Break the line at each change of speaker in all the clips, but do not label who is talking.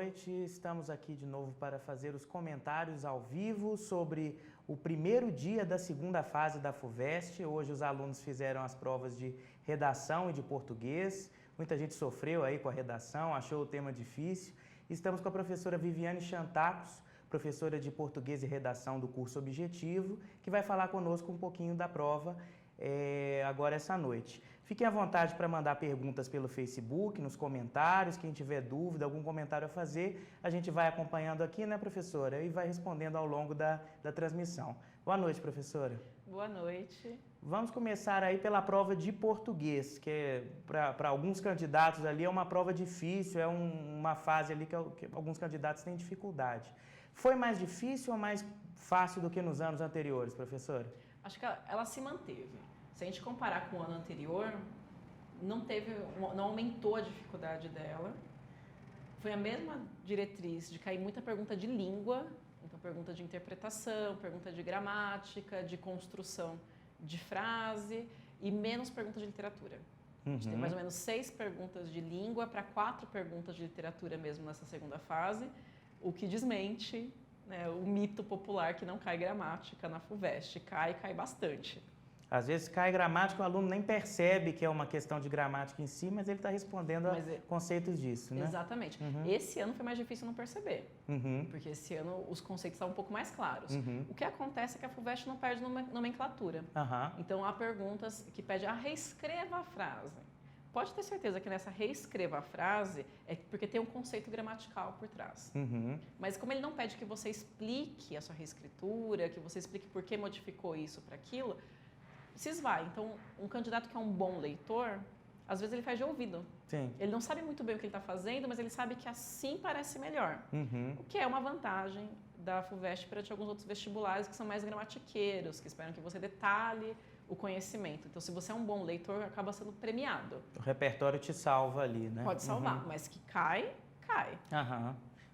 noite. Estamos aqui de novo para fazer os comentários ao vivo sobre o primeiro dia da segunda fase da FUVEST. Hoje os alunos fizeram as provas de redação e de português. Muita gente sofreu aí com a redação, achou o tema difícil. Estamos com a professora Viviane Chantacos, professora de português e redação do curso Objetivo, que vai falar conosco um pouquinho da prova agora essa noite. Fiquem à vontade para mandar perguntas pelo Facebook, nos comentários. Quem tiver dúvida, algum comentário a fazer, a gente vai acompanhando aqui, né, professora? E vai respondendo ao longo da transmissão. Boa noite, professora.
Boa noite.
Vamos começar aí pela prova de português, que para alguns candidatos ali é uma prova difícil, é uma fase ali que alguns candidatos têm dificuldade. Foi mais difícil ou mais fácil do que nos anos anteriores, professora?
Acho que ela se manteve. Se a gente comparar com o ano anterior, não aumentou a dificuldade dela. Foi a mesma diretriz de cair muita pergunta de língua, então pergunta de interpretação, pergunta de gramática, de construção de frase e menos perguntas de literatura. A gente tem mais ou menos 6 perguntas de língua para 4 perguntas de literatura mesmo nessa segunda fase, o que desmente, né, o mito popular que não cai gramática na FUVEST. Cai bastante.
Às vezes cai gramática, o aluno nem percebe que é uma questão de gramática em si, mas ele está respondendo a conceitos disso, né?
Exatamente. Esse ano foi mais difícil não perceber, porque esse ano os conceitos estavam um pouco mais claros. O que acontece é que a FUVEST não perde nomenclatura. Então há perguntas que pedem reescreva a frase. Pode ter certeza que nessa reescreva a frase é porque tem um conceito gramatical por trás. Mas como ele não pede que você explique a sua reescritura, que você explique por que modificou isso para aquilo, se esvai. Então, um candidato que é um bom leitor, às vezes ele faz de ouvido.
Sim.
Ele não sabe muito bem o que ele está fazendo, mas ele sabe que assim parece melhor. O que é uma vantagem da FUVEST perante alguns outros vestibulares que são mais gramatiqueiros, que esperam que você detalhe o conhecimento. Então, se você é um bom leitor, acaba sendo premiado.
O repertório te salva ali, né?
Pode salvar, mas que cai.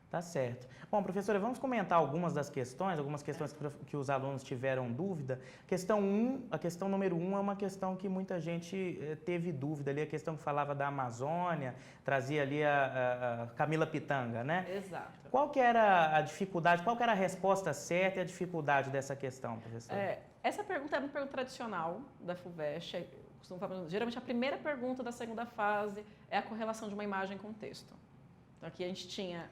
Tá certo. Bom, professora, vamos comentar algumas questões que os alunos tiveram dúvida. A questão número 1 é uma questão que muita gente teve dúvida ali, a questão que falava da Amazônia, trazia ali a Camila Pitanga, né?
Exato.
Qual que era a dificuldade, qual que era a resposta certa e a dificuldade dessa questão, professora?
Essa pergunta é uma pergunta tradicional da FUVEST. Geralmente a primeira pergunta da segunda fase é a correlação de uma imagem com texto. Então aqui a gente tinha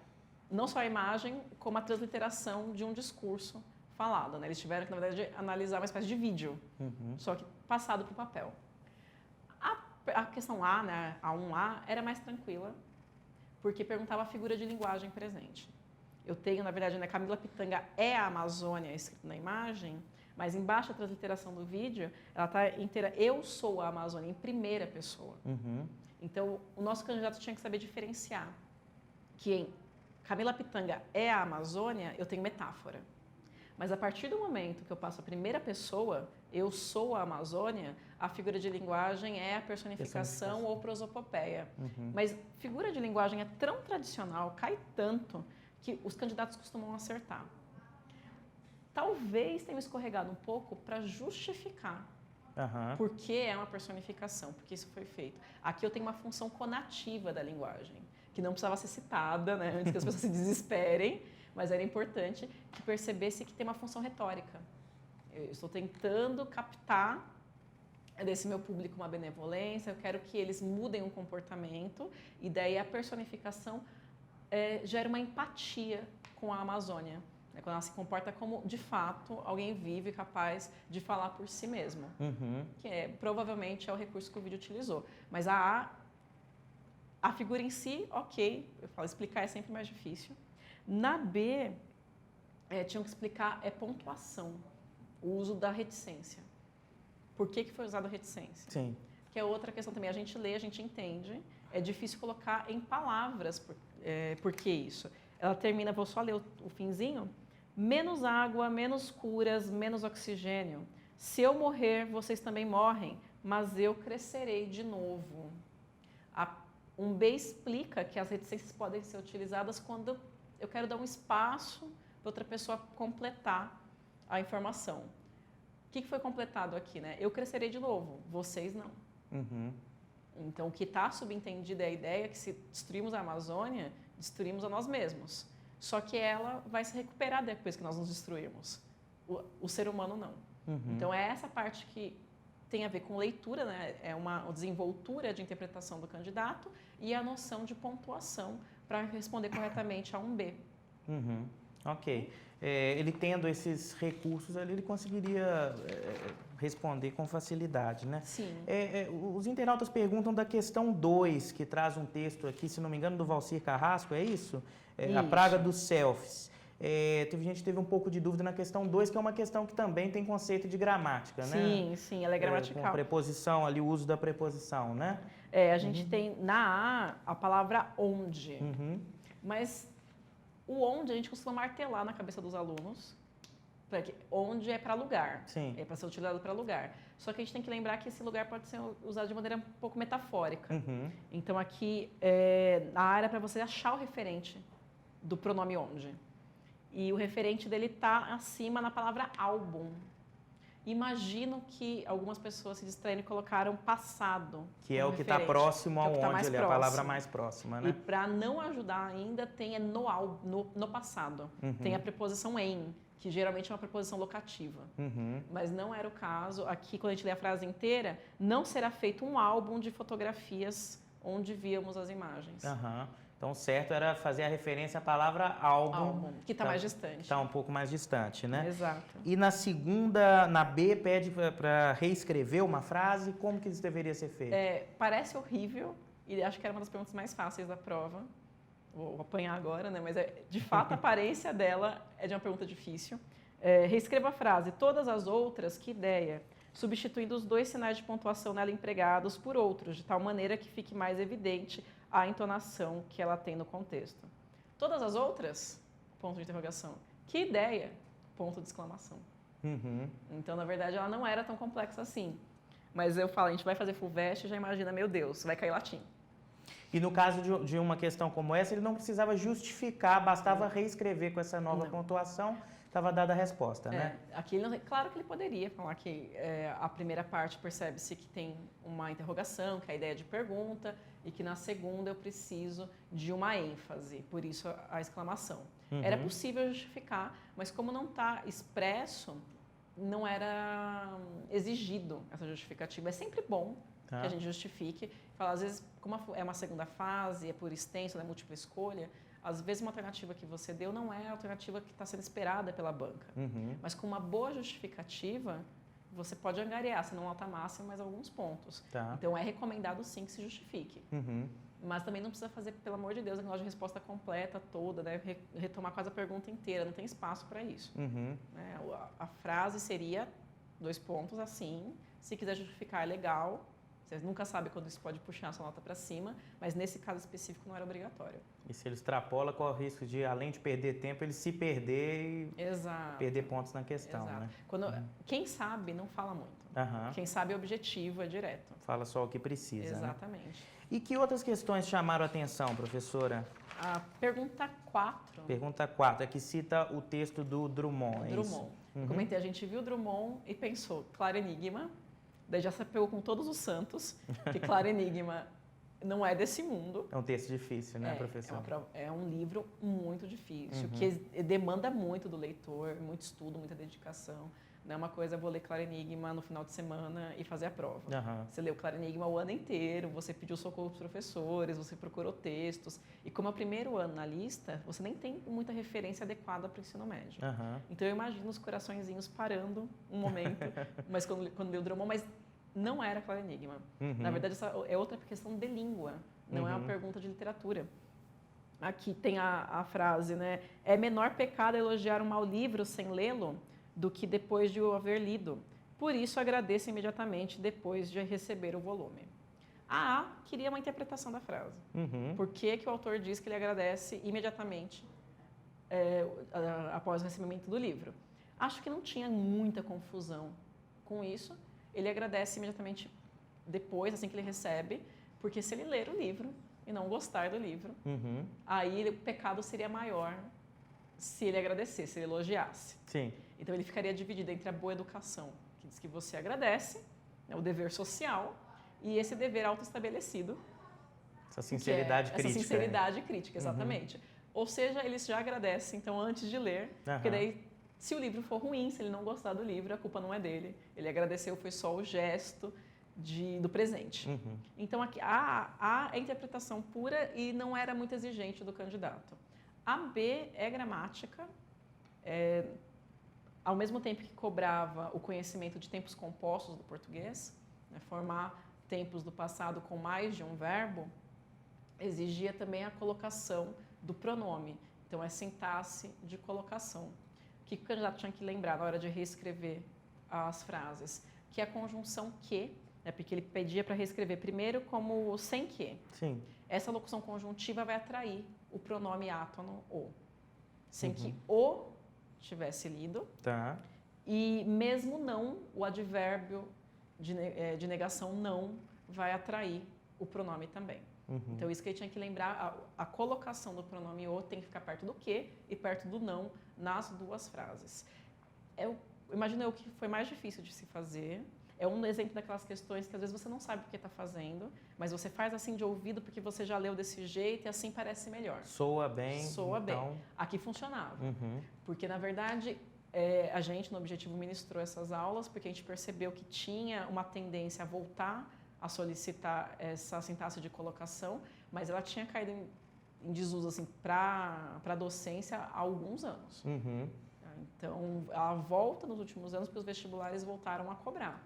não só a imagem, como a transliteração de um discurso falado, né? Eles tiveram que, na verdade, analisar uma espécie de vídeo, só que passado para o papel. A questão A, né, a 1A, era mais tranquila, porque perguntava a figura de linguagem presente. Eu tenho, na verdade, né, Camila Pitanga é a Amazônia escrito na imagem, mas embaixo da transliteração do vídeo, ela está inteira, eu sou a Amazônia, em primeira pessoa. Então, o nosso candidato tinha que saber diferenciar que em Camila Pitanga é a Amazônia, eu tenho metáfora. Mas a partir do momento que eu passo a primeira pessoa, eu sou a Amazônia, a figura de linguagem é a personificação ou prosopopeia. Mas figura de linguagem é tão tradicional, cai tanto, que os candidatos costumam acertar. Talvez tenham escorregado um pouco para justificar porque é uma personificação, porque isso foi feito. Aqui eu tenho uma função conativa da linguagem, que não precisava ser citada, né, antes que as pessoas se desesperem, mas era importante que percebesse que tem uma função retórica. Eu estou tentando captar desse meu público uma benevolência, eu quero que eles mudem um comportamento, e daí a personificação gera uma empatia com a Amazônia. Quando ela se comporta como, de fato, alguém vivo e capaz de falar por si mesmo. Que provavelmente é o recurso que o vídeo utilizou. Mas a figura em si, ok, eu falo, explicar é sempre mais difícil. Na B, tinham que explicar pontuação, o uso da reticência. Por que foi usada a reticência?
Sim.
Que é outra questão também. A gente lê, a gente entende, é difícil colocar em palavras por que isso. Ela termina, vou só ler o finzinho. Menos água, menos curas, menos oxigênio. Se eu morrer, vocês também morrem, mas eu crescerei de novo. Um B explica que as reticências podem ser utilizadas quando eu quero dar um espaço para outra pessoa completar a informação. O que foi completado aqui, né? Eu crescerei de novo, vocês não. Então, o que está subentendido é a ideia que se destruirmos a Amazônia, destruímos a nós mesmos. Só que ela vai se recuperar depois que nós nos destruirmos. O ser humano não. Então, é essa parte que tem a ver com leitura, né? É uma desenvoltura de interpretação do candidato e a noção de pontuação para responder corretamente a um B.
Ok. Ele tendo esses recursos ali, ele conseguiria responder com facilidade, né?
Sim.
Os internautas perguntam da questão 2, que traz um texto aqui, se não me engano, do Valcir Carrasco, é isso? A praga dos selfies. Teve gente que teve um pouco de dúvida na questão 2, que é uma questão que também tem conceito de gramática, né?
Sim, sim, ela é gramatical.
Com a preposição ali, o uso da preposição, né?
A gente tem na A palavra onde, mas o onde a gente costuma martelar na cabeça dos alunos, porque onde é para lugar,
Sim.
é para ser utilizado para lugar. Só que a gente tem que lembrar que esse lugar pode ser usado de maneira um pouco metafórica. Então aqui na A era para você achar o referente do pronome onde. E o referente dele está acima na palavra álbum. Imagino que algumas pessoas se distraíram e colocaram passado.
Que é o que está próximo ao onde, ele é a palavra mais próxima, né?
E para não ajudar ainda, tem no passado. Tem a preposição em, que geralmente é uma preposição locativa. Mas não era o caso. Aqui, quando a gente lê a frase inteira, não será feito um álbum de fotografias onde víamos as imagens.
Então, o certo era fazer a referência à palavra álbum.
Que está mais distante.
Está um pouco mais distante, né?
Exato.
E na segunda, na B, pede para reescrever uma frase. Como que isso deveria ser feito?
Parece horrível, e acho que era uma das perguntas mais fáceis da prova. Vou apanhar agora, né? Mas, de fato, a aparência dela é de uma pergunta difícil. Reescreva a frase. Todas as outras, que ideia? Substituindo os 2 sinais de pontuação nela empregados por outros, de tal maneira que fique mais evidente a entonação que ela tem no contexto. Todas as outras? Ponto de interrogação. Que ideia? Ponto de exclamação. Então, na verdade, ela não era tão complexa assim. Mas eu falo, a gente vai fazer FUVEST e já imagina, meu Deus, vai cair latim. E
no caso de uma questão como essa, ele não precisava justificar, bastava reescrever com essa nova pontuação, estava dada a resposta, né?
Aqui, claro que ele poderia falar que a primeira parte percebe-se que tem uma interrogação, que é a ideia de pergunta, e que na segunda eu preciso de uma ênfase, por isso a exclamação. Era possível justificar, mas como não está expresso, não era exigido essa justificativa. É sempre bom que a gente justifique. Fala, às vezes, como é uma segunda fase, é por extenso, não é múltipla escolha, às vezes uma alternativa que você deu não é a alternativa que está sendo esperada pela banca. Mas com uma boa justificativa, você pode angariar, se não alta máxima, mas alguns pontos. Então, é recomendado sim que se justifique. Mas também não precisa fazer, pelo amor de Deus, aquela de resposta completa toda, né? Retomar quase a pergunta inteira, não tem espaço para isso. A frase seria 2 pontos assim, se quiser justificar é legal. Você nunca sabe quando isso pode puxar a sua nota para cima, mas nesse caso específico não era obrigatório.
E se ele extrapola, corre o risco de, além de perder tempo, ele se perder e perder pontos na questão, né?
Quem sabe não fala muito. Quem sabe é objetivo, é direto.
Fala só o que precisa,
Exatamente.
Né? E que outras questões chamaram a atenção, professora?
A pergunta 4.
Pergunta 4, é que cita o texto do Drummond, é
Drummond.
Isso?
Comentei, a gente viu Drummond e pensou, claro enigma. Daí já se pegou com todos os santos, que Claro Enigma não é desse mundo.
É um texto difícil, né, professor?
É um livro muito difícil, que demanda muito do leitor, muito estudo, muita dedicação. Não é uma coisa, vou ler Claro Enigma no final de semana e fazer a prova. Você leu Claro Enigma o ano inteiro, você pediu socorro dos professores, você procurou textos. E como é o primeiro ano na lista, você nem tem muita referência adequada para o ensino médio. Então, eu imagino os coraçõezinhos parando um momento, mas quando leu Drummond, mas não era Claro Enigma. Na verdade, essa é outra questão de língua, não é uma pergunta de literatura. Aqui tem a frase, né? É menor pecado elogiar um mau livro sem lê-lo do que depois de o haver lido. Por isso, agradeça imediatamente depois de receber o volume. A A queria uma interpretação da frase. Por que o autor diz que ele agradece imediatamente após o recebimento do livro? Acho que não tinha muita confusão com isso. Ele agradece imediatamente depois, assim que ele recebe, porque se ele ler o livro e não gostar do livro, aí o pecado seria maior se ele agradecesse, se ele elogiasse.
Sim.
Então, ele ficaria dividido entre a boa educação, que diz que você agradece, né, o dever social, e esse dever autoestabelecido,
Essa sinceridade crítica.
Essa sinceridade crítica, exatamente. Ou seja, eles já agradecem, então, antes de ler, porque daí, se o livro for ruim, se ele não gostar do livro, a culpa não é dele. Ele agradeceu, foi só o gesto do presente. Então, aqui, A é interpretação pura e não era muito exigente do candidato. A B é gramática, ao mesmo tempo que cobrava o conhecimento de tempos compostos do português, né, formar tempos do passado com mais de um verbo, exigia também a colocação do pronome. Então, é sintaxe de colocação. O que o candidato tinha que lembrar na hora de reescrever as frases? Que é a conjunção que, né, porque ele pedia para reescrever primeiro como sem que.
Sim.
Essa locução conjuntiva vai atrair o pronome átono o. Sem que o tivesse lido.
Tá.
E mesmo não, o advérbio de negação não vai atrair o pronome também. Então, isso que ele tinha que lembrar, a colocação do pronome o tem que ficar perto do que e perto do não nas duas frases. Imagino eu que foi mais difícil de se fazer. É um exemplo daquelas questões que às vezes você não sabe o que está fazendo, mas você faz assim de ouvido porque você já leu desse jeito e assim parece melhor.
Soa bem.
Soa
então...
bem. Aqui funcionava. Porque, na verdade, a gente, no Objetivo, ministrou essas aulas porque a gente percebeu que tinha uma tendência a voltar a solicitar essa sintaxe de colocação, mas ela tinha caído em desuso assim, para a docência há alguns anos. Então, ela volta nos últimos anos porque os vestibulares voltaram a cobrar.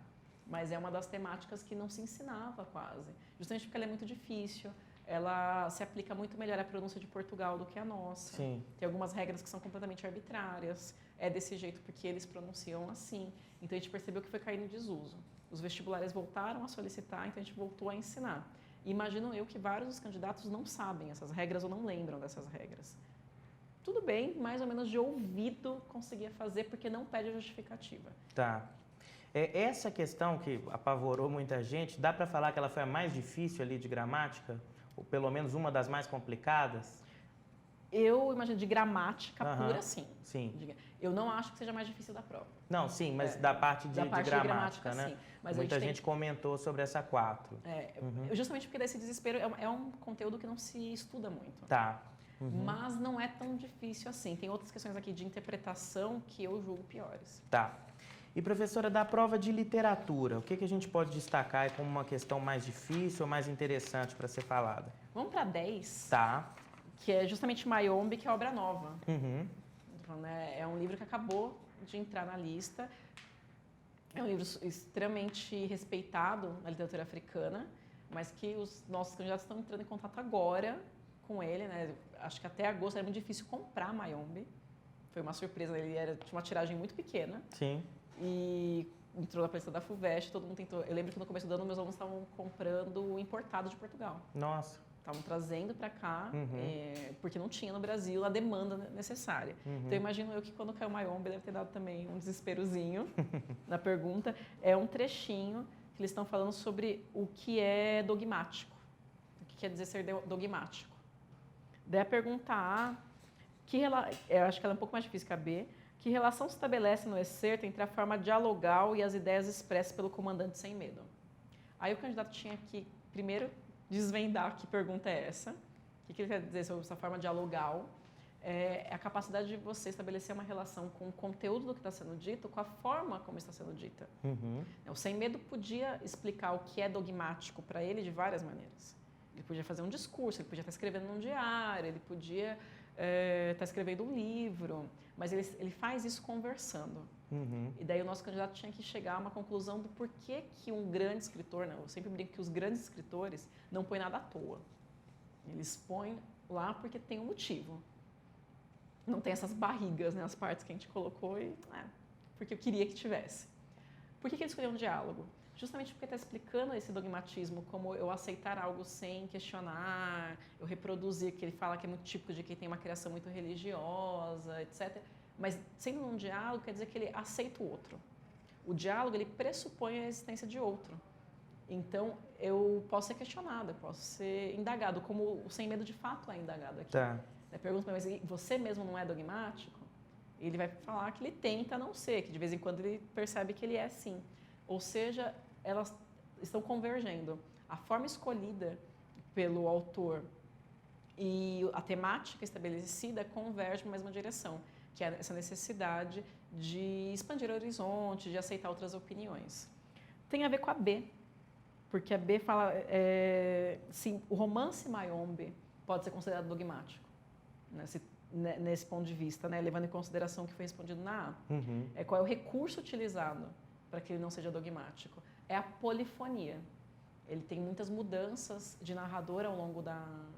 Mas é uma das temáticas que não se ensinava quase. Justamente porque ela é muito difícil, ela se aplica muito melhor à pronúncia de Portugal do que a nossa.
Sim.
Tem algumas regras que são completamente arbitrárias. É desse jeito porque eles pronunciam assim. Então, a gente percebeu que foi caindo em desuso. Os vestibulares voltaram a solicitar, então a gente voltou a ensinar. E imagino eu que vários dos candidatos não sabem essas regras ou não lembram dessas regras. Tudo bem, mais ou menos de ouvido conseguia fazer, porque não pede justificativa.
Tá. Essa questão que apavorou muita gente, dá para falar que ela foi a mais difícil ali de gramática? Ou pelo menos uma das mais complicadas?
Eu imagino de gramática pura, sim.
Sim.
Eu não acho que seja mais difícil da prova.
Não, sim, mas da parte de gramática, né?
Sim. Mas
muita gente comentou sobre essa 4.
Justamente porque desse desespero é um conteúdo que não se estuda muito.
Tá.
Mas não é tão difícil assim. Tem outras questões aqui de interpretação que eu julgo piores.
Tá. E, professora, da prova de literatura, o que a gente pode destacar como uma questão mais difícil ou mais interessante para ser falada?
Vamos para 10.
Tá.
Que é justamente Mayombe, que é obra nova. Então, né, é um livro que acabou de entrar na lista. É um livro extremamente respeitado na literatura africana, mas que os nossos candidatos estão entrando em contato agora com ele, né? Acho que até agosto era muito difícil comprar Mayombe. Foi uma surpresa, tinha uma tiragem muito pequena.
Sim.
E entrou na palestra da FUVEST, todo mundo tentou. Eu lembro que no começo do ano meus alunos estavam comprando o importado de Portugal.
Nossa.
Estavam trazendo para cá, porque não tinha no Brasil a demanda necessária. Então, imagino eu que quando caiu o Mayombe, deve ter dado também um desesperozinho na pergunta. É um trechinho que eles estão falando sobre o que é dogmático. O que quer dizer ser dogmático. Daí a pergunta A, eu acho que ela é um pouco mais difícil que a B. Que relação se estabelece no excerto entre a forma dialogal e as ideias expressas pelo comandante sem medo? Aí o candidato tinha que, primeiro, desvendar que pergunta é essa. O que ele quer dizer sobre essa forma dialogal? É a capacidade de você estabelecer uma relação com o conteúdo do que está sendo dito, com a forma como está sendo dita. O sem medo podia explicar o que é dogmático para ele de várias maneiras. Ele podia fazer um discurso, ele podia estar escrevendo num diário, ele podia estar escrevendo um livro, mas ele faz isso conversando. E daí o nosso candidato tinha que chegar a uma conclusão do porquê que um grande escritor, né? Eu sempre brinco que os grandes escritores não põem nada à toa. Eles põem lá porque tem um motivo. Não tem essas barrigas, né? As partes que a gente colocou porque eu queria que tivesse. Por que ele escolheu um diálogo? Justamente porque está explicando esse dogmatismo, como eu aceitar algo sem questionar, eu reproduzir, que ele fala que é muito típico de quem tem uma criação muito religiosa, etc. Mas sendo um diálogo, quer dizer que ele aceita o outro. O diálogo, ele pressupõe a existência de outro. Então, eu posso ser questionado, eu posso ser indagado, como o sem medo de fato é indagado aqui.
Tá.
Pergunta, mas você mesmo não é dogmático? Ele vai falar que ele tenta não ser, que de vez em quando ele percebe que ele é sim. Ou seja, elas estão convergendo. A forma escolhida pelo autor e a temática estabelecida converge na mesma direção, que é essa necessidade de expandir o horizonte, de aceitar outras opiniões. Tem a ver com a B, porque a B fala, sim, o romance Mayombe pode ser considerado dogmático, nesse ponto de vista, né? Levando em consideração o que foi respondido na A.
Uhum.
Qual é o recurso utilizado para que ele não seja dogmático? É a polifonia. Ele tem muitas mudanças de narrador ao longo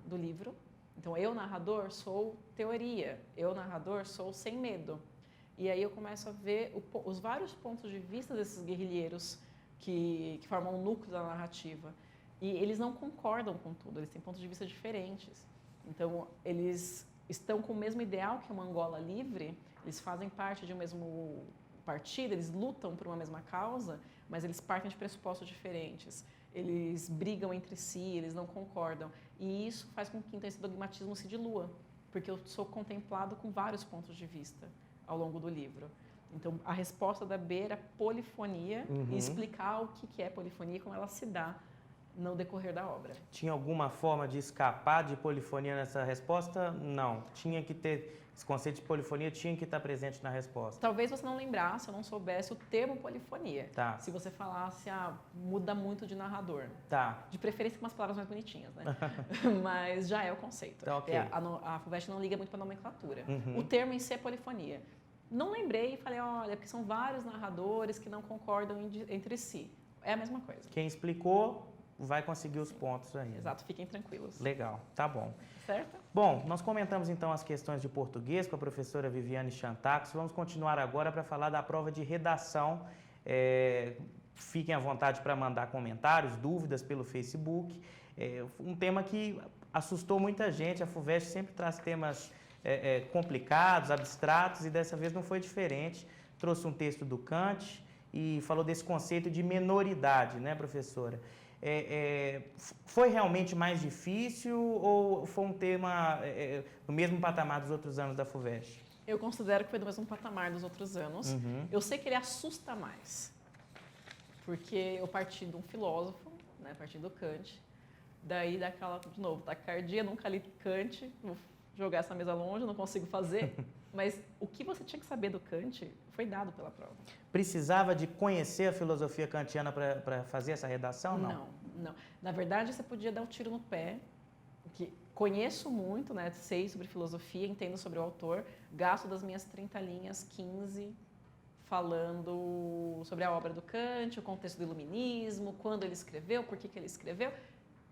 do livro. Então, eu, narrador, sou teoria. Eu, narrador, sou sem medo. E aí eu começo a ver os vários pontos de vista desses guerrilheiros que formam o núcleo da narrativa. E eles não concordam com tudo, eles têm pontos de vista diferentes. Então, eles estão com o mesmo ideal que uma Angola livre, eles fazem parte de um mesmo partido, eles lutam por uma mesma causa, mas eles partem de pressupostos diferentes. Eles brigam entre si, eles não concordam. E isso faz com que então, esse dogmatismo se dilua, porque eu sou contemplado com vários pontos de vista ao longo do livro. Então, a resposta da B era polifonia e explicar o que é polifonia e como ela se dá no decorrer da obra.
Tinha alguma forma de escapar de polifonia nessa resposta? Não. Tinha que ter, esse conceito de polifonia tinha que estar presente na resposta.
Talvez você não lembrasse ou não soubesse o termo polifonia.
Tá.
Se você falasse, muda muito de narrador.
Tá.
De preferência com umas palavras mais bonitinhas, né? Mas já é o conceito.
Tá, ok.
A FUVEST não liga muito para a nomenclatura. O termo em si é polifonia. Não lembrei e falei, olha, porque são vários narradores que não concordam entre si. É a mesma coisa.
Quem explicou vai conseguir os pontos aí.
Exato, fiquem tranquilos.
Legal, tá bom.
Certo?
Bom, nós comentamos então as questões de português com a professora Viviane Chantacos. Vamos continuar agora para falar da prova de redação. Fiquem à vontade para mandar comentários, dúvidas pelo Facebook. Um tema que assustou muita gente. A FUVEST sempre traz temas complicados, abstratos, e dessa vez não foi diferente. Trouxe um texto do Kant e falou desse conceito de menoridade, né, professora? Foi realmente mais difícil ou foi um tema no mesmo patamar dos outros anos da FUVEST?
Eu considero que foi do mesmo patamar dos outros anos. Eu sei que ele assusta mais, porque eu parti de um filósofo, né, parti do Kant, daí daquela, de novo, taquicardia, nunca li Kant, vou jogar essa mesa longe, não consigo fazer, mas o que você tinha que saber do Kant foi dado pela prova.
Precisava de conhecer a filosofia kantiana para fazer essa redação, não?
Não. Na verdade, você podia dar um tiro no pé, que conheço muito, né, sei sobre filosofia, entendo sobre o autor, gasto das minhas 30 linhas, 15 falando sobre a obra do Kant, o contexto do iluminismo, quando ele escreveu, por que ele escreveu,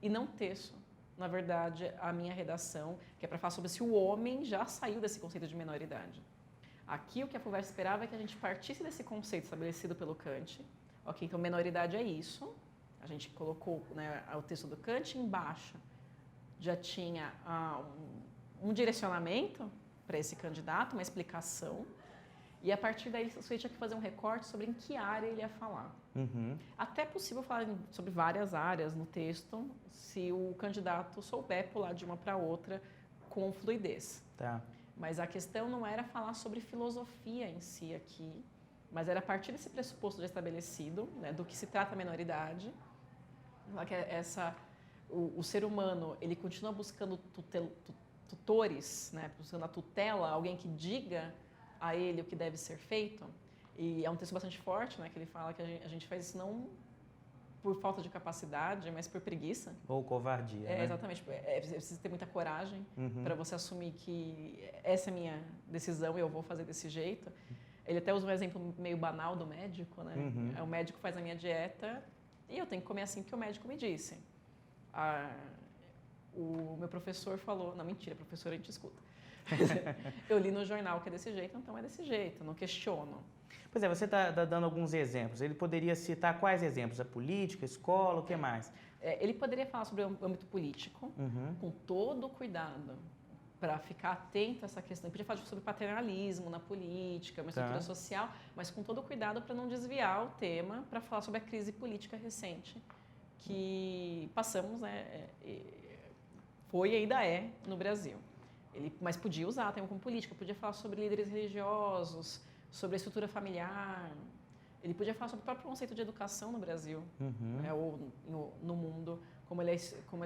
e não teço, na verdade, a minha redação, que é para falar sobre se o homem já saiu desse conceito de menoridade. Aqui, o que a FUVEST esperava é que a gente partisse desse conceito estabelecido pelo Kant. Ok, então, menoridade é isso. A gente colocou, né, o texto do Kant embaixo. Já tinha um direcionamento para esse candidato, uma explicação. E, a partir daí, você tinha que fazer um recorte sobre em que área ele ia falar. Até é possível falar sobre várias áreas no texto, se o candidato souber pular de uma para outra com fluidez.
Tá.
Mas a questão não era falar sobre filosofia em si aqui, mas era a partir desse pressuposto já estabelecido, né, do que se trata a menoridade, que o ser humano ele continua buscando tutores, né, buscando a tutela, alguém que diga a ele o que deve ser feito. E é um texto bastante forte, né, que ele fala que a gente faz isso não por falta de capacidade, mas por preguiça.
Ou covardia, né?
Exatamente. Precisa ter muita coragem para você assumir que essa é a minha decisão e eu vou fazer desse jeito. Ele até usa um exemplo meio banal do médico, né? O médico faz a minha dieta e eu tenho que comer assim que o médico me disse. O meu professor falou... Não, mentira, professor, a gente escuta. Eu li no jornal que é desse jeito, então é desse jeito, não questiono.
Pois é, você está dando alguns exemplos. Ele poderia citar quais exemplos? A política, a escola, o que mais?
Ele poderia falar sobre o âmbito político, com todo o cuidado, para ficar atento a essa questão. Ele podia falar sobre paternalismo na política, uma estrutura social, mas com todo o cuidado para não desviar o tema, para falar sobre a crise política recente que passamos, né, foi e ainda é no Brasil. Mas podia usar tema como política, podia falar sobre líderes religiosos, sobre a estrutura familiar. Ele podia falar sobre o próprio conceito de educação no Brasil,
Uhum.
né, ou no mundo, como ele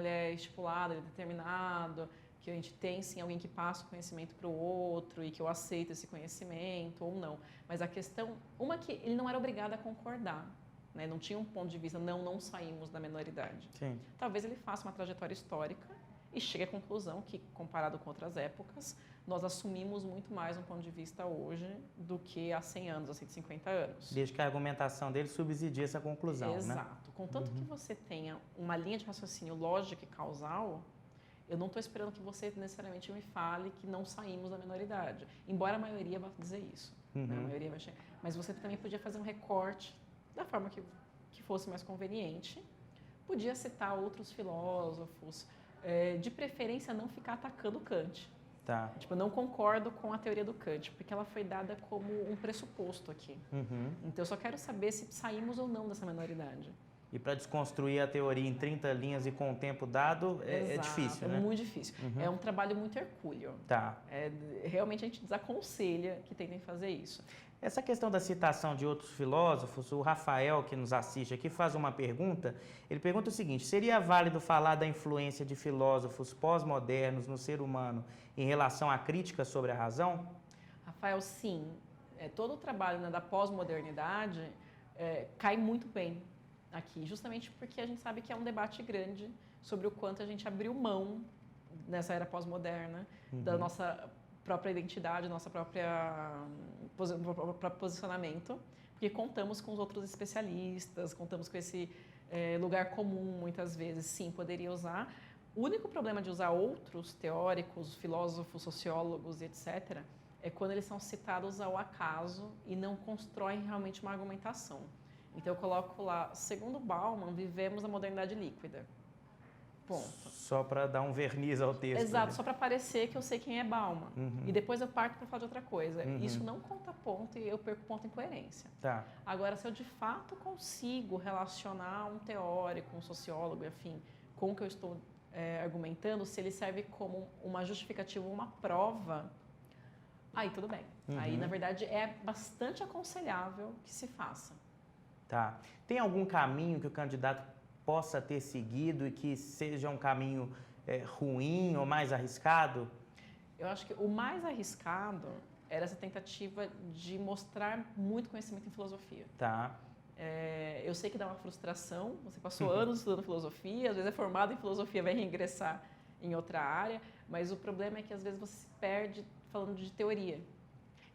é estipulado, ele é determinado, que a gente tem sim alguém que passa o conhecimento para o outro e que eu aceito esse conhecimento ou não. Mas a questão, uma que ele não era obrigado a concordar, né, não tinha um ponto de vista, não saímos da menoridade.
Sim.
Talvez ele faça uma trajetória histórica e chegue à conclusão que, comparado com outras épocas, nós assumimos muito mais um ponto de vista hoje do que há 100 anos, há 150 anos.
Desde que a argumentação dele subsidie essa conclusão,
Exato.
né?
Contanto que você tenha uma linha de raciocínio lógica e causal, eu não estou esperando que você necessariamente me fale que não saímos da menoridade. Embora a maioria vá dizer isso. Né? A maioria vai chegar. Mas você também podia fazer um recorte da forma que fosse mais conveniente. Podia citar outros filósofos, de preferência não ficar atacando Kant.
Tá.
Tipo, eu não concordo com a teoria do Kant, porque ela foi dada como um pressuposto aqui. Então, eu só quero saber se saímos ou não dessa menoridade.
E para desconstruir a teoria em 30 linhas e com o tempo dado, é difícil, né?
É muito difícil. É um trabalho muito hercúleo.
Tá.
Realmente a gente desaconselha que tentem fazer isso.
Essa questão da citação de outros filósofos, o Rafael, que nos assiste aqui, faz uma pergunta. Ele pergunta o seguinte: seria válido falar da influência de filósofos pós-modernos no ser humano em relação à crítica sobre a razão?
Rafael, sim. Todo o trabalho, né, da pós-modernidade cai muito bem aqui, justamente porque a gente sabe que é um debate grande sobre o quanto a gente abriu mão nessa era pós-moderna da nossa própria identidade, nosso próprio posicionamento, porque contamos com os outros especialistas, contamos com esse lugar comum, muitas vezes, sim, poderia usar. O único problema de usar outros teóricos, filósofos, sociólogos, etc., é quando eles são citados ao acaso e não constroem realmente uma argumentação. Então, eu coloco lá, segundo Bauman, vivemos a modernidade líquida. Ponto.
Só para dar um verniz ao texto.
Exato,
né?
só para parecer que eu sei quem é Bauman. E depois eu parto para falar de outra coisa. Isso não conta ponto e eu perco ponto em coerência.
Tá.
Agora, se eu de fato consigo relacionar um teórico, um sociólogo, enfim, com o que eu estou argumentando, se ele serve como uma justificativa, uma prova, aí tudo bem. Aí, na verdade, é bastante aconselhável que se faça.
Tá. Tem algum caminho que o candidato possa ter seguido e que seja um caminho ruim ou mais arriscado?
Eu acho que o mais arriscado era essa tentativa de mostrar muito conhecimento em filosofia.
Tá.
Eu sei que dá uma frustração, você passou anos estudando filosofia, às vezes é formado em filosofia, vai reingressar em outra área, mas o problema é que às vezes você se perde falando de teoria.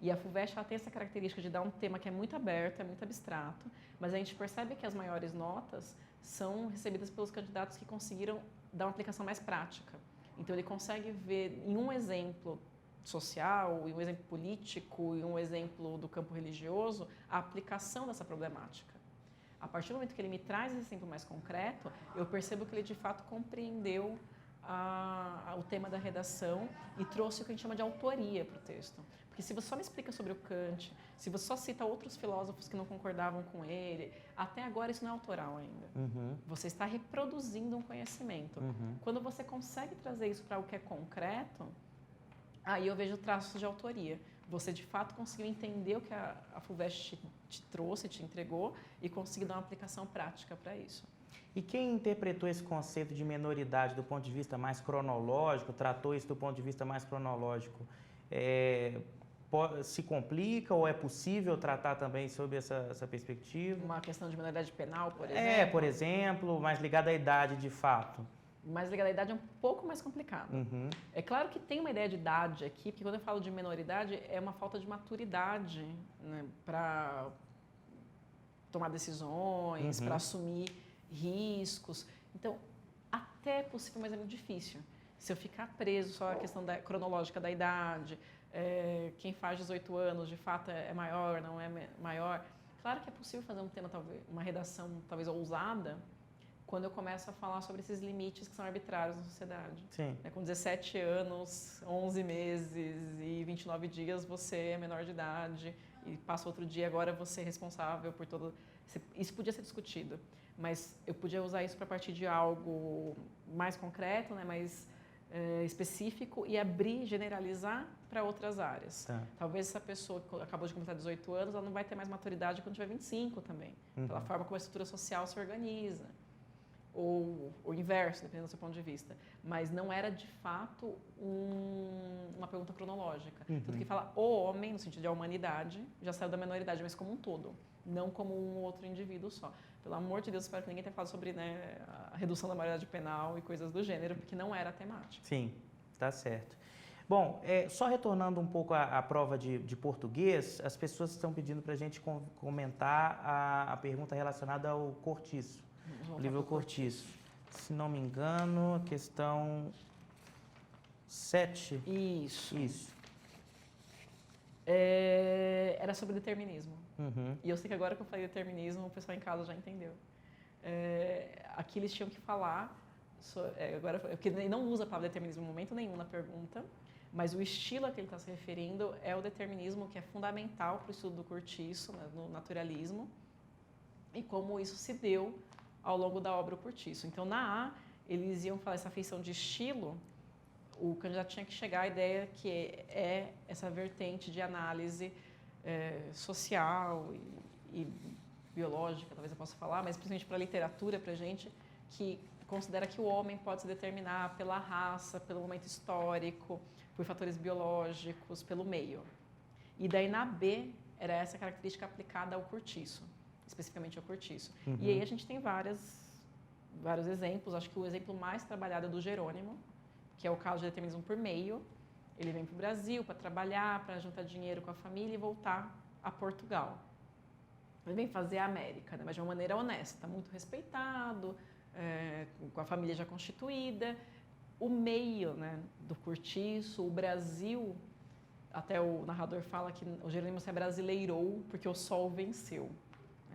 E a FUVEST ela tem essa característica de dar um tema que é muito aberto, é muito abstrato, mas a gente percebe que as maiores notas são recebidas pelos candidatos que conseguiram dar uma aplicação mais prática. Então, ele consegue ver em um exemplo social, em um exemplo político, em um exemplo do campo religioso, a aplicação dessa problemática. A partir do momento que ele me traz esse exemplo mais concreto, eu percebo que ele, de fato, compreendeu o tema da redação e trouxe o que a gente chama de autoria para o texto. Porque se você só me explica sobre o Kant, se você só cita outros filósofos que não concordavam com ele, até agora isso não é autoral ainda. Você está reproduzindo um conhecimento. Quando você consegue trazer isso para algo que é concreto, aí eu vejo traços de autoria. Você, de fato, conseguiu entender o que a FUVEST te trouxe, te entregou e conseguiu dar uma aplicação prática para isso.
E quem interpretou esse conceito de menoridade do ponto de vista mais cronológico, tratou isso do ponto de vista mais cronológico, se complica ou é possível tratar também sob essa perspectiva?
Uma questão de menoridade penal, por exemplo?
Por exemplo, mais ligada à idade de fato.
Mas a idade é um pouco mais complicado. É claro que tem uma ideia de idade aqui, porque quando eu falo de menoridade, é uma falta de maturidade, né, para tomar decisões, para assumir riscos. Então, até é possível, mas é muito difícil. Se eu ficar preso só à questão cronológica da idade, quem faz 18 anos de fato é maior, não é maior. Claro que é possível fazer um tema, talvez, uma redação talvez ousada, quando eu começo a falar sobre esses limites que são arbitrários na sociedade.
Sim.
Com 17 anos, 11 meses e 29 dias, você é menor de idade e passa outro dia, agora você é responsável por todo... Isso podia ser discutido, mas eu podia usar isso para partir de algo mais concreto, né, mais específico e abrir, generalizar para outras áreas.
Tá.
Talvez essa pessoa que acabou de completar 18 anos, ela não vai ter mais maturidade quando tiver 25 também, pela forma como a estrutura social se organiza. Ou o inverso, dependendo do seu ponto de vista. Mas não era, de fato, uma pergunta cronológica. Tudo que fala o homem, no sentido de a humanidade, já saiu da menoridade, mas como um todo, não como um outro indivíduo só. Pelo amor de Deus, espero que ninguém tenha falado sobre, né, a redução da maioridade penal e coisas do gênero, porque não era a temática.
Sim, tá certo. Bom, só retornando um pouco à prova de português, as pessoas estão pedindo para a gente comentar a pergunta relacionada ao cortiço, o livro Cortiço. Se não me engano, a questão 7. Isso.
Era sobre determinismo. E eu sei que agora que eu falei determinismo, o pessoal em casa já entendeu. Aqui eles tinham que falar, agora, porque ele não usa a palavra determinismo em momento nenhum na pergunta, mas o estilo a que ele está se referindo é o determinismo, que é fundamental para o estudo do Cortiço, né, no naturalismo, e como isso se deu ao longo da obra O Cortiço. Então, na A, eles iam falar essa feição de estilo, o candidato tinha que chegar à ideia que é essa vertente de análise social e biológica, talvez eu possa falar, mas principalmente para a literatura, para a gente, que considera que o homem pode se determinar pela raça, pelo momento histórico, por fatores biológicos, pelo meio. E daí, na B, era essa característica aplicada ao Cortiço, especificamente ao Cortiço. E aí a gente tem vários exemplos. Acho que o exemplo mais trabalhado é do Jerônimo, que é o caso de determinismo por meio. Ele vem para o Brasil para trabalhar, para juntar dinheiro com a família e voltar a Portugal. Ele vem fazer a América, né? Mas de uma maneira honesta, muito respeitado, com a família já constituída. O meio, né, do Cortiço, o Brasil, até o narrador fala que o Jerônimo se abrasileirou porque o sol venceu.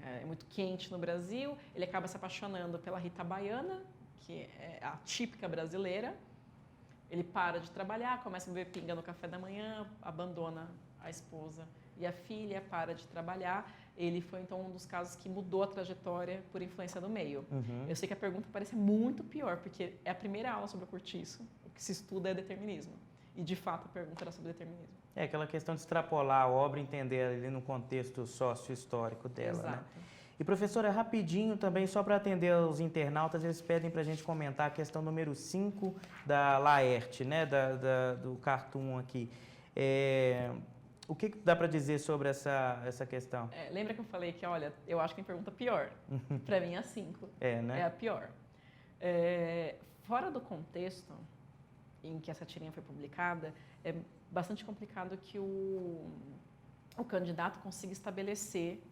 É muito quente no Brasil, ele acaba se apaixonando pela Rita Baiana, que é a típica brasileira. Ele para de trabalhar, começa a beber pinga no café da manhã, abandona a esposa e a filha, para de trabalhar. Ele foi, então, um dos casos que mudou a trajetória por influência do meio. Eu sei que a pergunta parece muito pior, porque é a primeira aula sobre o Cortiço, o que se estuda é determinismo. E, de fato, a pergunta era sobre determinismo.
É aquela questão de extrapolar a obra e entender ali no contexto sócio-histórico dela,
Exato.
né? E, professora, rapidinho também, só para atender os internautas, eles pedem para a gente comentar a questão número 5 da Laerte, né? Do Cartoon aqui. O que dá para dizer sobre essa questão?
Lembra que eu falei que, olha, eu acho que tem pergunta pior. Para mim, a 5
né?
é a pior. Fora do contexto em que essa tirinha foi publicada, é bastante complicado que o candidato consiga estabelecer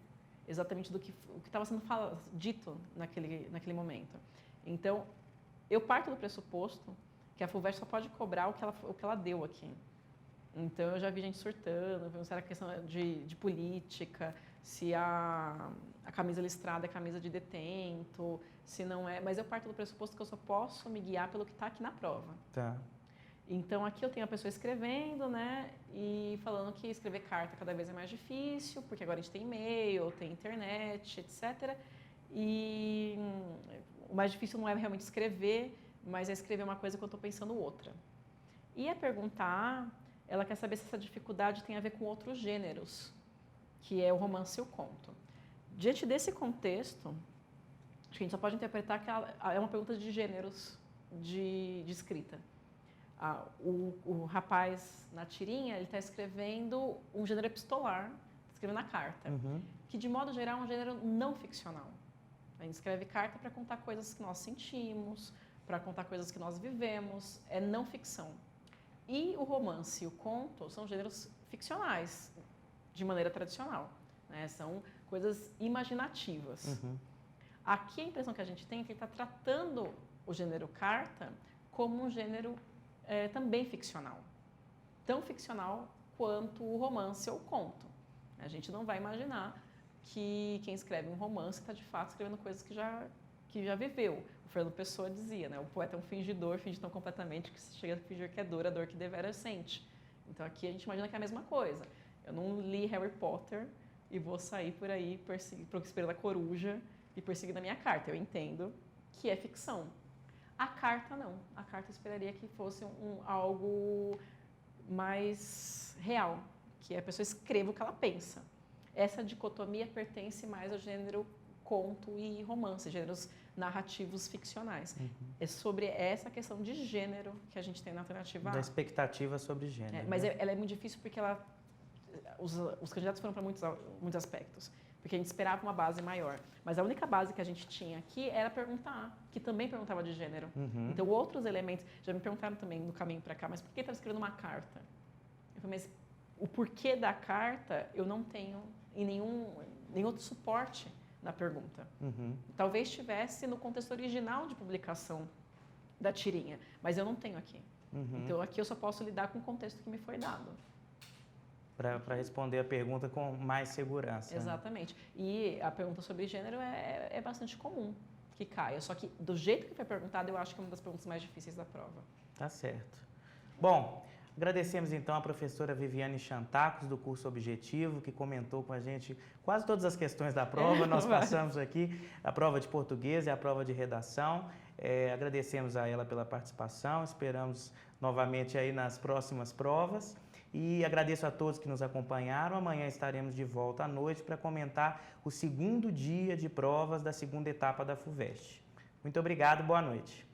exatamente o que estava sendo dito naquele momento. Então, eu parto do pressuposto que a FUVEST só pode cobrar o que ela deu aqui. Então, eu já vi gente surtando, se era questão de política, se a camisa listrada é camisa de detento, se não é... Mas eu parto do pressuposto que eu só posso me guiar pelo que está aqui na prova.
Tá.
Então, aqui eu tenho a pessoa escrevendo, né, e falando que escrever carta cada vez é mais difícil, porque agora a gente tem e-mail, tem internet, etc. E o mais difícil não é realmente escrever, mas é escrever uma coisa que eu estou pensando outra. E a pergunta A, ela quer saber se essa dificuldade tem a ver com outros gêneros, que é o romance e o conto. Diante desse contexto, acho que a gente só pode interpretar que é uma pergunta de gêneros de escrita. O rapaz na tirinha, ele está escrevendo um gênero epistolar, está escrevendo a carta, que de modo geral é um gênero não ficcional. A gente escreve carta para contar coisas que nós sentimos, para contar coisas que nós vivemos, é não ficção. E o romance e o conto são gêneros ficcionais, de maneira tradicional, né? São coisas imaginativas. Aqui a impressão que a gente tem é que ele está tratando o gênero carta como um gênero também ficcional. Tão ficcional quanto o romance ou o conto. A gente não vai imaginar que quem escreve um romance está, de fato, escrevendo coisas que já viveu. O Fernando Pessoa dizia, né? O poeta é um fingidor, finge tão completamente que se chega a fingir que é dor, a dor que deveras sente. Então, aqui a gente imagina que é a mesma coisa. Eu não li Harry Potter e vou sair por aí esperando a coruja e perseguindo a minha carta. Eu entendo que é ficção. A carta não. A carta esperaria que fosse algo mais real, que a pessoa escreva o que ela pensa. Essa dicotomia pertence mais ao gênero conto e romance, gêneros narrativos ficcionais. É sobre essa questão de gênero que a gente tem na alternativa A.
Da expectativa sobre gênero.
Mas
né?
ela é muito difícil porque os candidatos foram para muitos aspectos, porque a gente esperava uma base maior. Mas a única base que a gente tinha aqui era a pergunta A, que também perguntava de gênero. Então, outros elementos... Já me perguntaram também no caminho para cá, mas por que estava escrevendo uma carta? Eu falei, mas o porquê da carta eu não tenho em nenhum outro suporte na pergunta. Talvez tivesse no contexto original de publicação da tirinha, mas eu não tenho aqui. Então, aqui eu só posso lidar com o contexto que me foi dado.
Para responder a pergunta com mais segurança.
Exatamente. Né? E a pergunta sobre gênero é bastante comum que caia. Só que, do jeito que foi perguntado, eu acho que é uma das perguntas mais difíceis da prova.
Tá certo. Bom, agradecemos então a professora Viviane Chantacos, do curso Objetivo, que comentou com a gente quase todas as questões da prova. Nós passamos aqui a prova de português e a prova de redação. Agradecemos a ela pela participação, esperamos novamente aí nas próximas provas. E agradeço a todos que nos acompanharam. Amanhã estaremos de volta à noite para comentar o segundo dia de provas da segunda etapa da FUVEST. Muito obrigado, boa noite.